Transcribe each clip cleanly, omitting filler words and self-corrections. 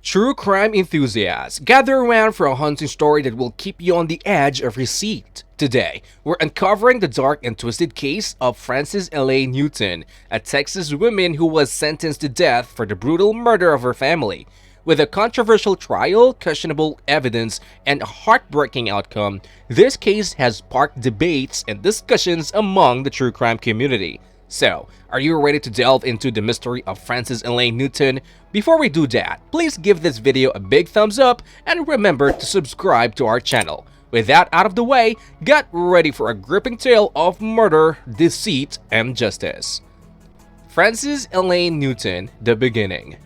True crime enthusiasts, gather around for a haunting story that will keep you on the edge of your seat. Today, we're uncovering the dark and twisted case of Frances Elaine Newton, a Texas woman who was sentenced to death for the brutal murder of her family. With a controversial trial, questionable evidence, and a heartbreaking outcome, this case has sparked debates and discussions among the true crime community. So, are you ready to delve into the mystery of Frances Elaine Newton? Before we do that, please give this video a big thumbs up and remember to subscribe to our channel. With that out of the way, get ready for a gripping tale of murder, deceit, and justice. Frances Elaine Newton, the beginning.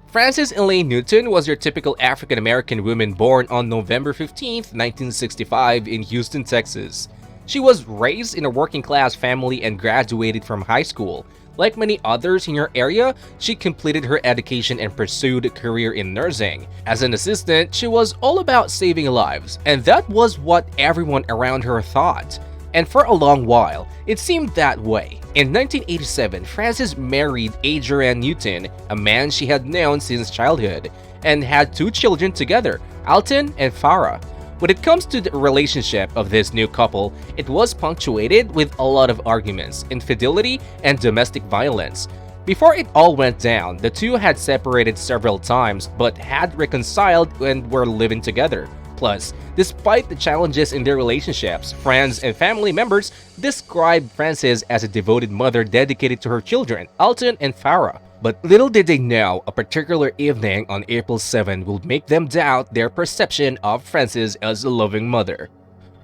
Frances Elaine Newton was your typical African-American woman born on November 15, 1965 in Houston, Texas. She was raised in a working-class family and graduated from high school. Like many others in her area, she completed her education and pursued a career in nursing. As an assistant, she was all about saving lives, and that was what everyone around her thought. And for a long while, it seemed that way. In 1987, Frances married Adrian Newton, a man she had known since childhood, and had two children together, Alton and Farah. When it comes to the relationship of this new couple, it was punctuated with a lot of arguments, infidelity, and domestic violence. Before it all went down, the two had separated several times but had reconciled and were living together. Plus, despite the challenges in their relationships, friends and family members described Frances as a devoted mother dedicated to her children, Alton and Farah. But little did they know, a particular evening on April 7 would make them doubt their perception of Frances as a loving mother.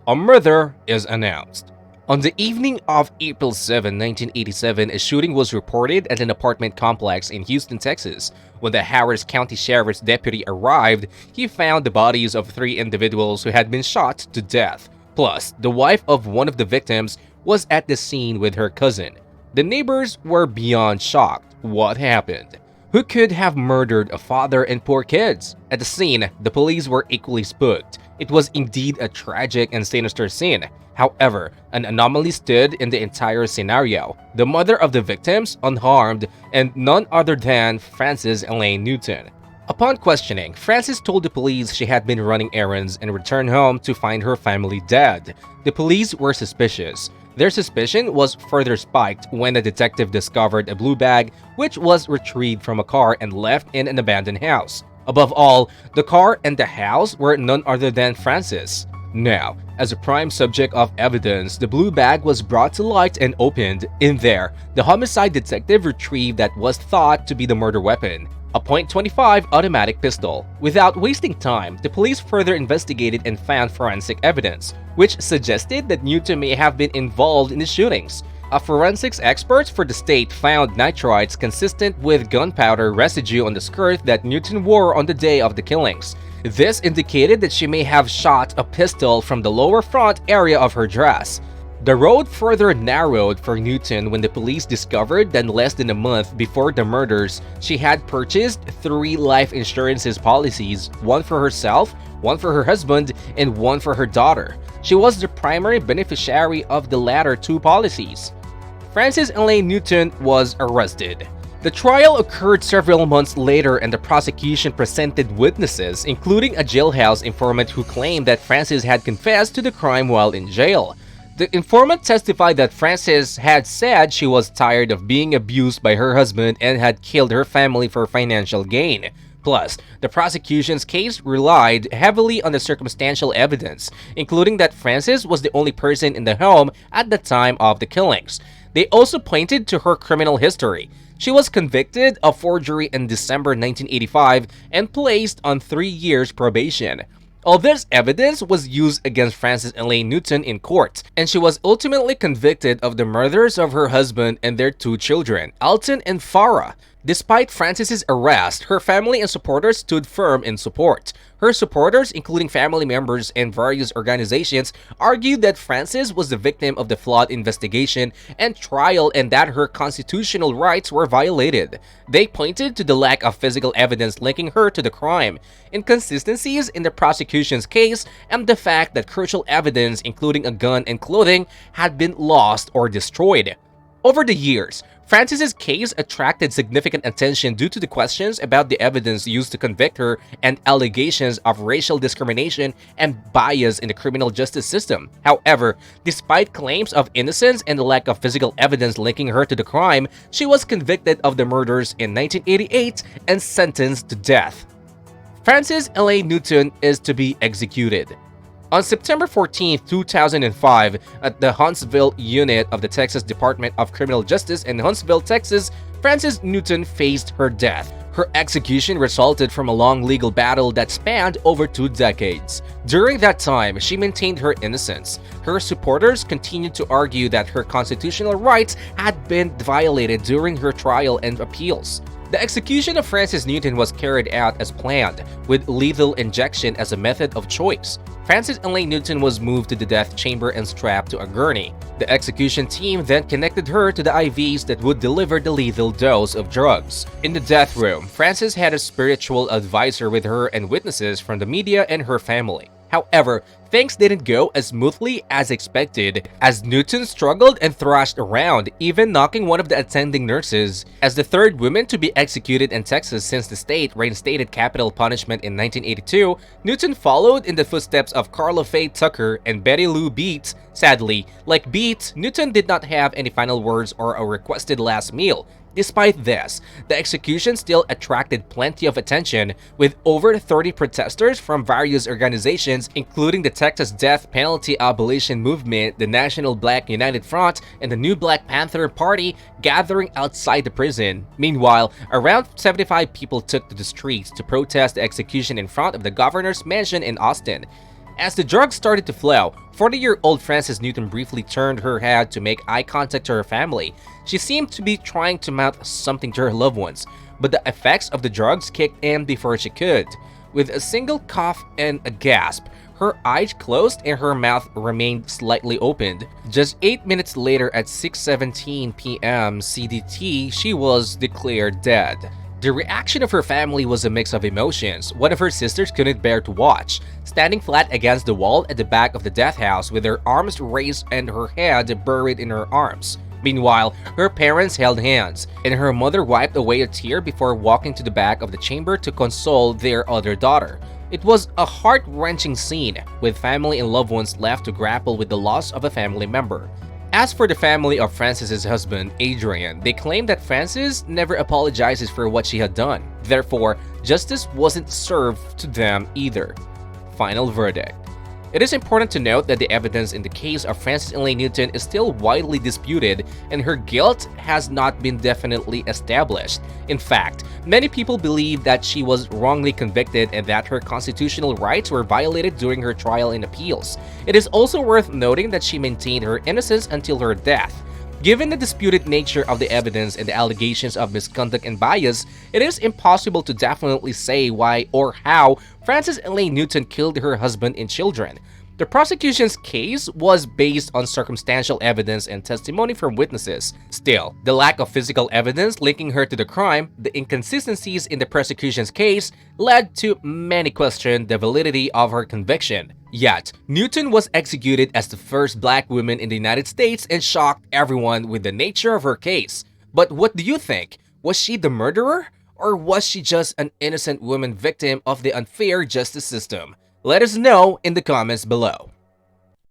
A murder is announced. On the evening of April 7, 1987, a shooting was reported at an apartment complex in Houston, Texas. When the Harris County Sheriff's deputy arrived, he found the bodies of three individuals who had been shot to death. Plus, the wife of one of the victims was at the scene with her cousin. The neighbors were beyond shocked. What happened? Who could have murdered a father and poor kids? At the scene, the police were equally spooked. It was indeed a tragic and sinister scene. However, an anomaly stood in the entire scenario. The mother of the victims, unharmed, and none other than Frances Elaine Newton. Upon questioning, Frances told the police she had been running errands and returned home to find her family dead. The police were suspicious. Their suspicion was further spiked when a detective discovered a blue bag which was retrieved from a car and left in an abandoned house. Above all, the car and the house were none other than Frances. Now, as a prime subject of evidence, the blue bag was brought to light and opened. In there, the homicide detective retrieved that was thought to be the murder weapon, a .25 automatic pistol. Without wasting time, the police further investigated and found forensic evidence, which suggested that Newton may have been involved in the shootings. A forensics expert for the state found nitrites consistent with gunpowder residue on the skirt that Newton wore on the day of the killings. This indicated that she may have shot a pistol from the lower front area of her dress. The road further narrowed for Newton when the police discovered that less than a month before the murders, she had purchased 3 life insurance policies, one for herself, one for her husband, and one for her daughter. She was the primary beneficiary of the latter 2 policies. Frances Elaine Newton was arrested. The trial occurred several months later and the prosecution presented witnesses, including a jailhouse informant who claimed that Frances had confessed to the crime while in jail. The informant testified that Frances had said she was tired of being abused by her husband and had killed her family for financial gain. Plus, the prosecution's case relied heavily on the circumstantial evidence, including that Frances was the only person in the home at the time of the killings. They also pointed to her criminal history. She was convicted of forgery in December 1985 and placed on 3 years probation. All this evidence was used against Frances Elaine Newton in court, and she was ultimately convicted of the murders of her husband and their 2 children, Alton and Farah. Despite Frances's arrest, her family and supporters stood firm in support. Her supporters, including family members and various organizations, argued that Frances was the victim of the flawed investigation and trial and that her constitutional rights were violated. They pointed to the lack of physical evidence linking her to the crime, inconsistencies in the prosecution's case, and the fact that crucial evidence, including a gun and clothing, had been lost or destroyed. Over the years, Frances's case attracted significant attention due to the questions about the evidence used to convict her and allegations of racial discrimination and bias in the criminal justice system. However, despite claims of innocence and the lack of physical evidence linking her to the crime, she was convicted of the murders in 1988 and sentenced to death. Frances Elaine Newton is to be executed. On September 14, 2005, at the Huntsville unit of the Texas Department of Criminal Justice in Huntsville, Texas, Frances Newton faced her death. Her execution resulted from a long legal battle that spanned over 2 decades. During that time, she maintained her innocence. Her supporters continued to argue that her constitutional rights had been violated during her trial and appeals. The execution of Frances Newton was carried out as planned, with lethal injection as a method of choice. Frances Elaine Newton was moved to the death chamber and strapped to a gurney. The execution team then connected her to the IVs that would deliver the lethal dose of drugs. In the death room, Frances had a spiritual advisor with her and witnesses from the media and her family. However, things didn't go as smoothly as expected, as Newton struggled and thrashed around, even knocking one of the attending nurses. As the third woman to be executed in Texas since the state reinstated capital punishment in 1982, Newton followed in the footsteps of Carla Faye Tucker and Betty Lou Beets. Sadly, like Beets, Newton did not have any final words or a requested last meal. Despite this, the execution still attracted plenty of attention, with over 30 protesters from various organizations, including the Texas Death Penalty Abolition Movement, the National Black United Front, and the New Black Panther Party, gathering outside the prison. Meanwhile, around 75 people took to the streets to protest the execution in front of the governor's mansion in Austin. As the drugs started to flow, 40-year-old Frances Newton briefly turned her head to make eye contact to her family. She seemed to be trying to mouth something to her loved ones, but the effects of the drugs kicked in before she could. With a single cough and a gasp, her eyes closed and her mouth remained slightly opened. Just 8 minutes later at 6:17 p.m. CDT, she was declared dead. The reaction of her family was a mix of emotions. One of her sisters couldn't bear to watch, standing flat against the wall at the back of the death house with her arms raised and her head buried in her arms. Meanwhile, her parents held hands, and her mother wiped away a tear before walking to the back of the chamber to console their other daughter. It was a heart-wrenching scene, with family and loved ones left to grapple with the loss of a family member. As for the family of Frances's husband, Adrian, they claim that Frances never apologizes for what she had done. Therefore, justice wasn't served to them either. Final verdict. It is important to note that the evidence in the case of Frances Elaine Newton is still widely disputed, and her guilt has not been definitely established. In fact, many people believe that she was wrongly convicted and that her constitutional rights were violated during her trial and appeals. It is also worth noting that she maintained her innocence until her death. Given the disputed nature of the evidence and the allegations of misconduct and bias, it is impossible to definitely say why or how Frances Elaine Newton killed her husband and children. The prosecution's case was based on circumstantial evidence and testimony from witnesses. Still, the lack of physical evidence linking her to the crime, the inconsistencies in the prosecution's case, led to many question the validity of her conviction. Yet, Newton was executed as the first black woman in the United States and shocked everyone with the nature of her case. But what do you think? Was she the murderer? Or was she just an innocent woman victim of the unfair justice system? Let us know in the comments below.